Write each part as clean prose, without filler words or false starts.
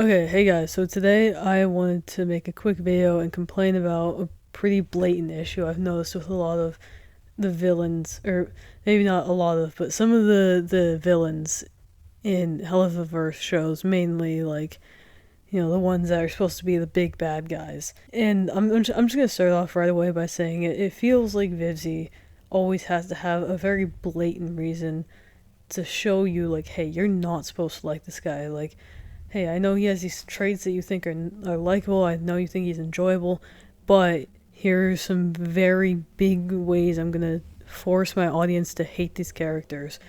Okay, hey guys, so today I wanted to make a quick video and complain about a pretty blatant issue I've noticed with a lot of the villains, or maybe not a lot of, but some of the villains in Hell of a Verse shows, mainly the ones that are supposed to be the big bad guys. And I'm just gonna start off right away by saying it feels like Vivzie always has to have a very blatant reason to show you, like, hey, you're not supposed to like this guy, like, hey, I know he has these traits that you think are likable, I know you think he's enjoyable, but here's some very big ways I'm gonna force my audience to hate these characters.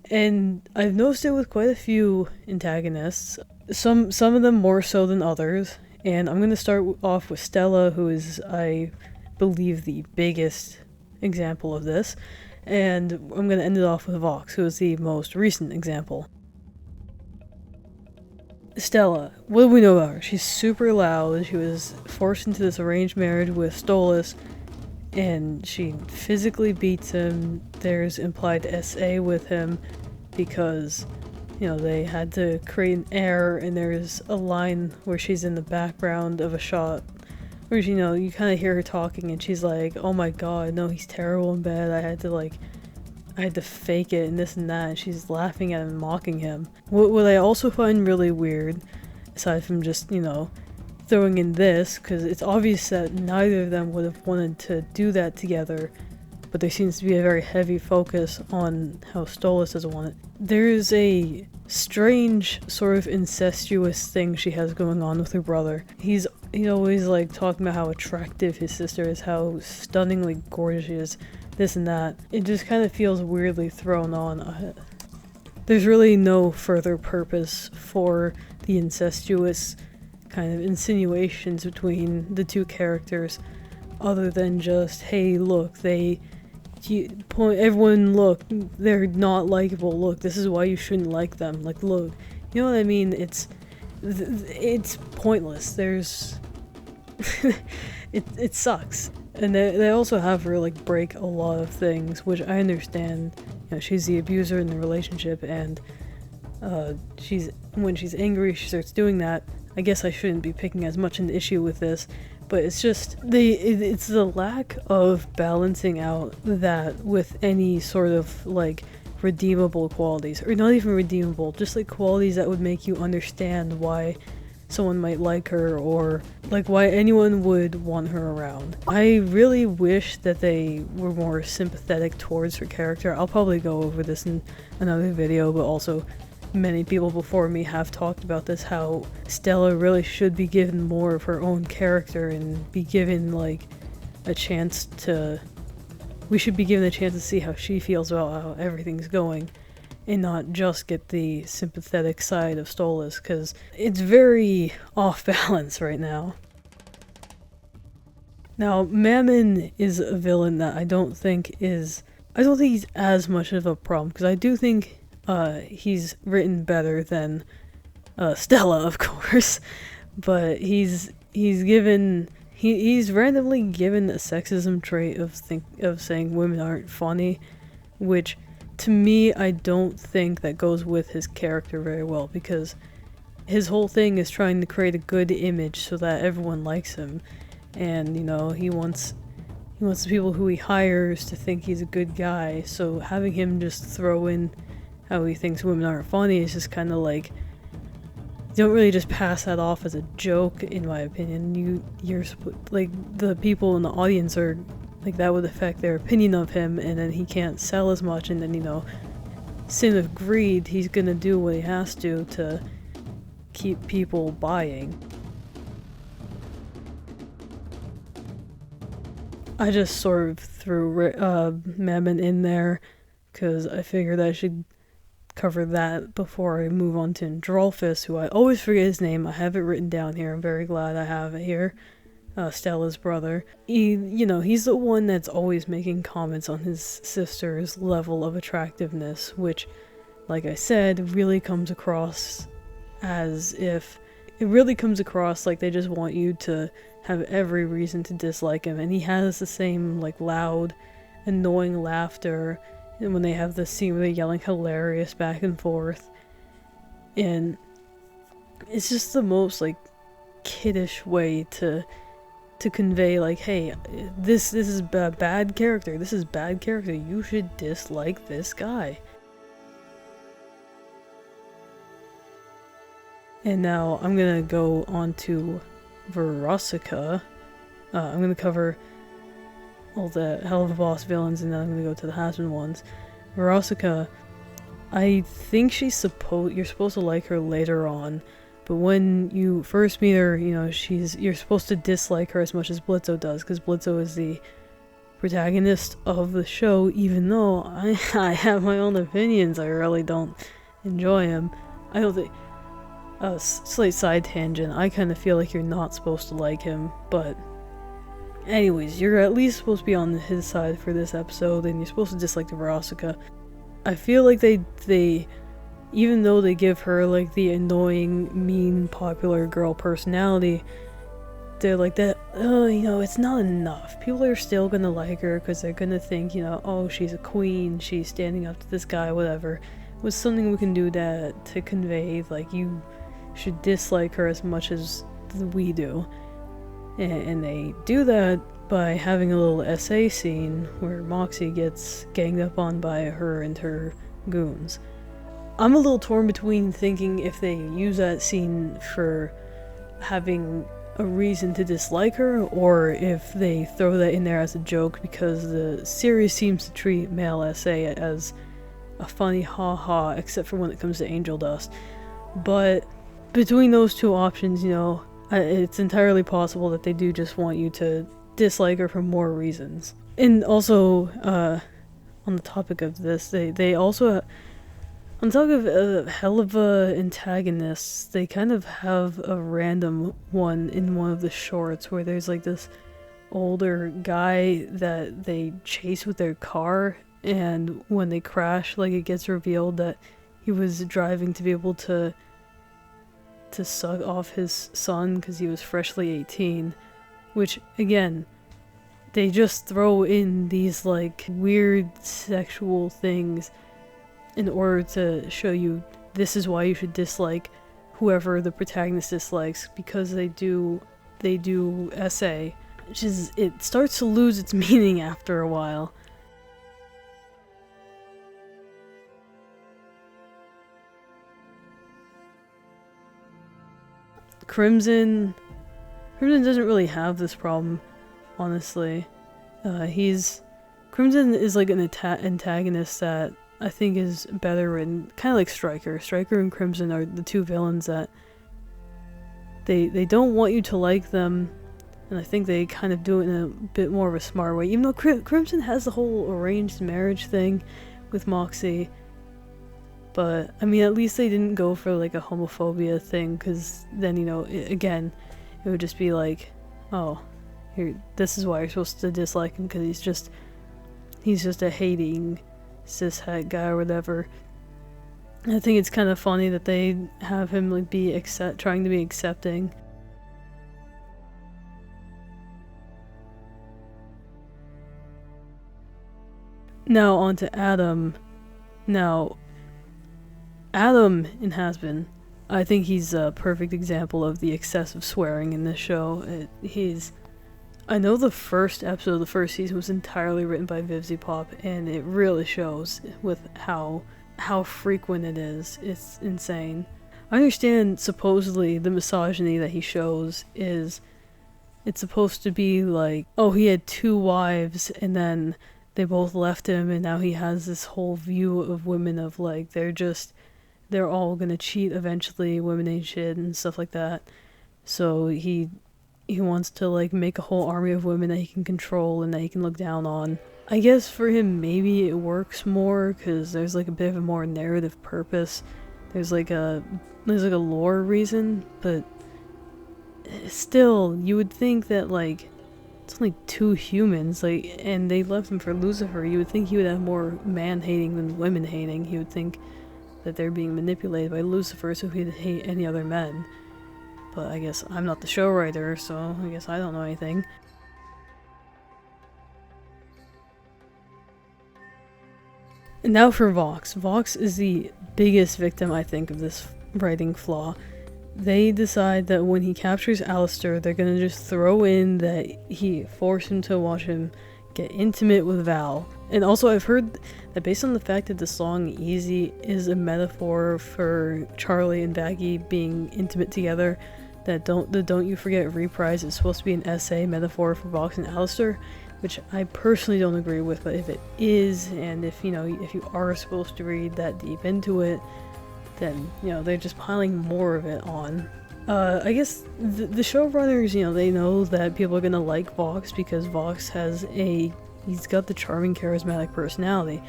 And I've noticed it with quite a few antagonists, some of them more so than others, and I'm gonna start off with Stella, who is, I believe, the biggest example of this, and I'm gonna end it off with Vox, who is the most recent example. Stella, what do we know about her? She's super loud. She was forced into this arranged marriage with Stolas, and she physically beats him. There's implied SA with him because, they had to create an error, and there's a line where she's in the background of a shot where, you kind of hear her talking, and she's like, oh my god, no, he's terrible and bad. I had to fake it and this and that, and she's laughing at him and mocking him. What I also find really weird, aside from just, throwing in this, because it's obvious that neither of them would have wanted to do that together, but there seems to be a very heavy focus on how Stolas doesn't want it. There's a strange sort of incestuous thing she has going on with her brother. He's always like talking about how attractive his sister is, how stunningly gorgeous she is, this and that. It just kind of feels weirdly thrown on. There's really no further purpose for the incestuous kind of insinuations between the two characters other than just, hey, look, everyone, look, they're not likable, look, this is why you shouldn't like them, like, look, you know what I mean? It's pointless. There's it sucks. And they also have her like break a lot of things, which I understand. She's the abuser in the relationship, and when she's angry, she starts doing that. I guess I shouldn't be picking as much an issue with this, but it's just it's the lack of balancing out that with any sort of like redeemable qualities, or not even redeemable, just like qualities that would make you understand why someone might like her, or like why anyone would want her around. I really wish that they were more sympathetic towards her character. I'll probably go over this in another video, but also many people before me have talked about this, how Stella really should be given more of her own character and be given like a chance to we should be given a chance to see how she feels about how everything's going, and not just get the sympathetic side of Stolas, because it's very off balance right now. Now, Mammon is a villain that I don't think he's as much of a problem, because I do think he's written better than Stella, of course, but he's randomly given a sexism trait of saying women aren't funny, which to me, I don't think that goes with his character very well, because his whole thing is trying to create a good image so that everyone likes him, and he wants the people who he hires to think he's a good guy. So having him just throw in how he thinks women aren't funny is just kind of like, you don't really just pass that off as a joke, in my opinion. You're like, the people in the audience are like, that would affect their opinion of him, and then he can't sell as much, and then, sin of greed, he's gonna do what he has to keep people buying. I just sort of threw Mammon in there, because I figured I should cover that before I move on to Drolfus, who I always forget his name. I have it written down here. I'm very glad I have it here. Stella's brother. He's the one that's always making comments on his sister's level of attractiveness, which, like I said, really comes across as if like they just want you to have every reason to dislike him. And he has the same like loud, annoying laughter, and when they have the scene where they're yelling hilarious back and forth, and it's just the most like kiddish way to convey like, hey, this is a bad character. This is bad character. You should dislike this guy. And now I'm gonna go on to Verosika. I'm gonna cover all the Hell of a Boss villains, and then I'm gonna go to the has-been ones. Verosika, I think you're supposed to like her later on, but when you first meet her, you know, you're supposed to dislike her as much as Blitzo does, because Blitzo is the protagonist of the show, even though I have my own opinions. I really don't enjoy him. I don't think... slight side tangent, I kind of feel like you're not supposed to like him, but anyways, you're at least supposed to be on his side for this episode, and you're supposed to dislike the Verosika. I feel like they even though they give her like the annoying, mean, popular girl personality, they're like that, you know, it's not enough. People are still gonna like her because they're gonna think, you know, oh, she's a queen, she's standing up to this guy, whatever. What's something we can do to convey, like, you should dislike her as much as we do. And they do that by having a little essay scene where Moxie gets ganged up on by her and her goons. I'm a little torn between thinking if they use that scene for having a reason to dislike her, or if they throw that in there as a joke because the series seems to treat male essay as a funny ha-ha, except for when it comes to Angel Dust. But between those two options, you know, it's entirely possible that they do just want you to dislike her for more reasons. And also, on the topic of this, they also, on top of hell of antagonists, they kind of have a random one in one of the shorts where there's like this older guy that they chase with their car, and when they crash, like, it gets revealed that he was driving to be able to suck off his son because he was freshly 18, which, again, they just throw in these like weird sexual things in order to show you this is why you should dislike whoever the protagonist dislikes, because they do essay, which is, it starts to lose its meaning after a while. Criimson doesn't really have this problem, honestly. Criimson is like an antagonist that I think is better written, kind of like Striker. Striker and Criimson are the two villains that they don't want you to like them, and I think they kind of do it in a bit more of a smart way. Even though Criimson has the whole arranged marriage thing with Moxie, but I mean, at least they didn't go for like a homophobia thing, because then, you know, again, it would just be like, oh, this is why you're supposed to dislike him, because he's just a hating cishet guy or whatever. I think it's kind of funny that they have him like trying to be accepting. Now on to Adam. Now, Adam in Has-Been, I think he's a perfect example of the excessive swearing in this show. I know the first episode of the first season was entirely written by Vivzie Pop, and it really shows with how frequent it is. It's insane. I understand supposedly the misogyny that he shows is, it's supposed to be like, oh, he had 2 wives and then they both left him, and now he has this whole view of women of like, they're all gonna cheat eventually, women ain't shit and stuff like that. So he wants to like make a whole army of women that he can control and that he can look down on. I guess for him maybe it works more because there's like a bit of a more narrative purpose. There's like a lore reason, but still, you would think that like, it's only 2 humans, like, and they left him for Lucifer. You would think he would have more man-hating than women-hating. He would think that they're being manipulated by Lucifer, so he'd hate any other men. But I guess I'm not the show writer, so I guess I don't know anything. And now for Vox. Vox is the biggest victim, I think, of this writing flaw. they decide that when he captures Alistair, they're gonna just throw in that he forced him to watch him get intimate with Val. And also I've heard that based on the fact that the song Easy is a metaphor for Charlie and Vaggie being intimate together, that Don't You Forget reprise is supposed to be an essay metaphor for Vox and Alistair, which I personally don't agree with, but if it is, and if you are supposed to read that deep into it, then, they're just piling more of it on. I guess the showrunners, they know that people are gonna like Vox because Vox he's got the charming, charismatic personality.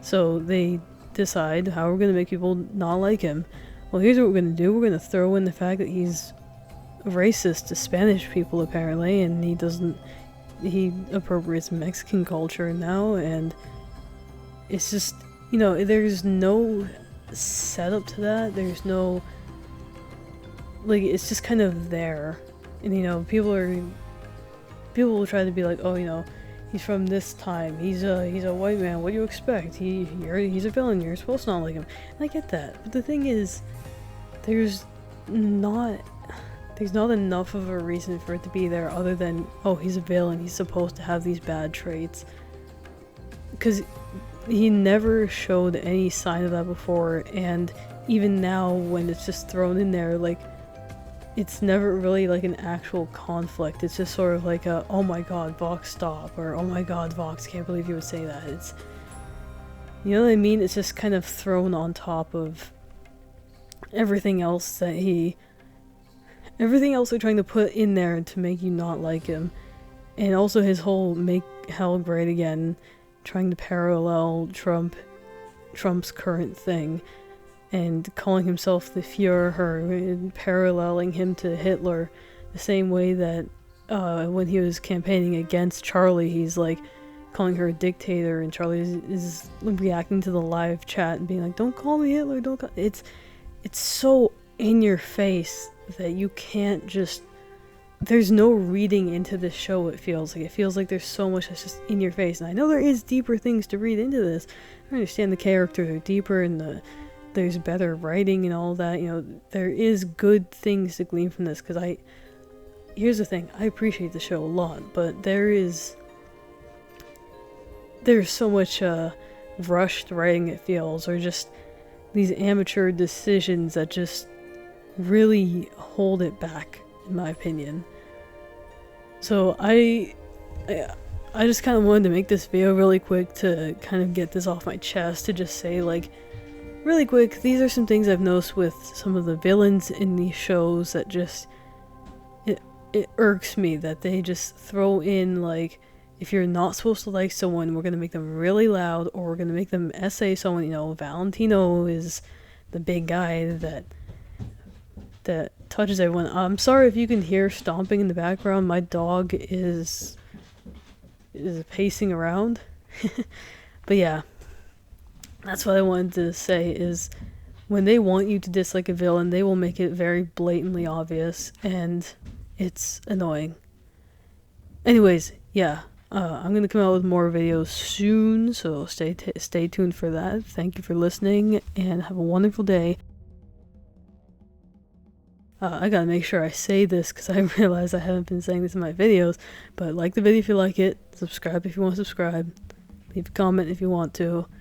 So they decide how we're gonna make people not like him. Well, here's what we're gonna do. We're gonna throw in the fact that he's racist to Spanish people, apparently, and he appropriates Mexican culture now, and it's just, there's no setup to that. There's no, like, it's just kind of there. And people will try to be like, oh, he's from this time, he's a white man, what do you expect, he's a villain, you're supposed to not like him. And I get that, but the thing is, there's not enough of a reason for it to be there other than, oh, he's a villain, he's supposed to have these bad traits. Because he never showed any sign of that before, and even now when it's just thrown in there, like, it's never really like an actual conflict. It's just sort of like a, oh my god, Vox, stop, or oh my god, Vox, can't believe you would say that. It's, you know what I mean? It's just kind of thrown on top of everything else they're trying to put in there to make you not like him. And also his whole make hell great again, trying to parallel Trump's current thing, and calling himself the Führer, and paralleling him to Hitler, the same way that when he was campaigning against Charlie, he's like calling her a dictator, and Charlie is reacting to the live chat and being like, don't call me Hitler, don't call. It's so in your face that you can't just, there's no reading into this show. It feels like there's so much that's just in your face, and I know there is deeper things to read into this. I understand the characters are deeper and there's better writing and all that, there is good things to glean from this, because here's the thing, I appreciate the show a lot, but there's so much rushed writing, it feels, or just these amateur decisions that just really hold it back, in my opinion. So I just kind of wanted to make this video really quick to kind of get this off my chest, to just say, like, really quick, these are some things I've noticed with some of the villains in these shows that just, it irks me that they just throw in, like, if you're not supposed to like someone, we're gonna make them really loud, or we're gonna make them essay someone. Valentino is the big guy that touches everyone. I'm sorry if you can hear stomping in the background. My dog is pacing around. But yeah, that's what I wanted to say, is when they want you to dislike a villain, they will make it very blatantly obvious, and it's annoying. Anyways, yeah, I'm gonna come out with more videos soon, so stay tuned for that. Thank you for listening, and have a wonderful day. I gotta make sure I say this, because I realize I haven't been saying this in my videos, but like the video if you like it, subscribe if you want to subscribe, leave a comment if you want to.